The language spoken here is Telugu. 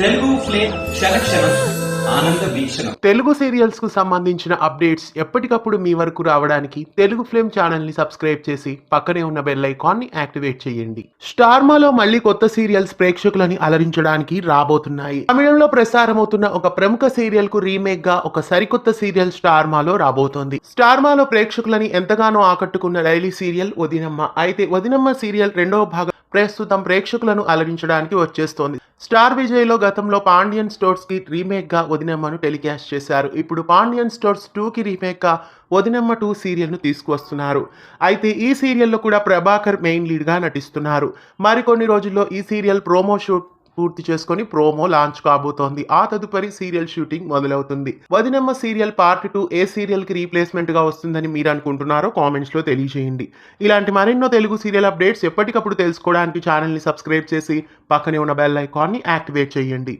తెలుగు ఫ్లేమ్ క్షణ ఆనంద వీక్షణం. తెలుగు సీరియల్స్ కు సంబంధించిన అప్డేట్స్ ఎప్పటికప్పుడు మీ వరకు రావడానికి తెలుగు ఫ్లేమ్ ఛానల్ ని సబ్స్క్రైబ్ చేసి పక్కనే ఉన్న బెల్ ఐకాన్ ని యాక్టివేట్ చేయండి. స్టార్మాలో మళ్ళీ కొత్త సీరియల్స్ ప్రేక్షకులని అలరించడానికి రాబోతున్నాయి. తమిళంలో ప్రసారమవుతున్న ఒక ప్రముఖ సీరియల్ కు రీమేక్ గా ఒక సరికొత్త సీరియల్ స్టార్మాలో రాబోతోంది. స్టార్మాలో ప్రేక్షకులని ఎంతగానో ఆకట్టుకున్న డైలీ సీరియల్ వదినమ్మ. అయితే వదినమ్మ సీరియల్ రెండవ భాగం ప్రస్తుతం ప్రేక్షకులను అలరించడానికి వచ్చేస్తోంది. స్టార్ విజయ్లో గతంలో పాండియన్ స్టోర్స్ కి రీమేక్ గా వదినమ్మను టెలికాస్ట్ చేశారు. ఇప్పుడు పాండియన్ స్టోర్స్ 2 కి రీమేక్ గా వదినమ్మ 2 సీరియల్ ను తీసుకువస్తున్నారు. అయితే ఈ సీరియల్లో కూడా ప్రభాకర్ మెయిన్ లీడ్ గా నటిస్తున్నారు. మరికొన్ని రోజుల్లో ఈ సీరియల్ ప్రోమో షూట్ పూర్తి చేసుకొని ప్రోమో లాంచ్ కాబోతోంది. ఆ తదుపరి సీరియల్ షూటింగ్ మొదలవుతుంది. వదినమ్మ సీరియల్ పార్ట్ 2 ఏ సీరియల్ కి రీప్లేస్మెంట్ గా వస్తుందని మీరు అనుకుంటున్నారో కామెంట్స్ లో తెలియజేయండి. ఇలాంటి మరెన్నో తెలుగు సీరియల్ అప్డేట్స్ ఎప్పటికప్పుడు తెలుసుకోవడానికి ఛానల్ ని సబ్స్క్రైబ్ చేసి పక్కనే ఉన్న బెల్ ఐకాన్ ని యాక్టివేట్ చేయండి.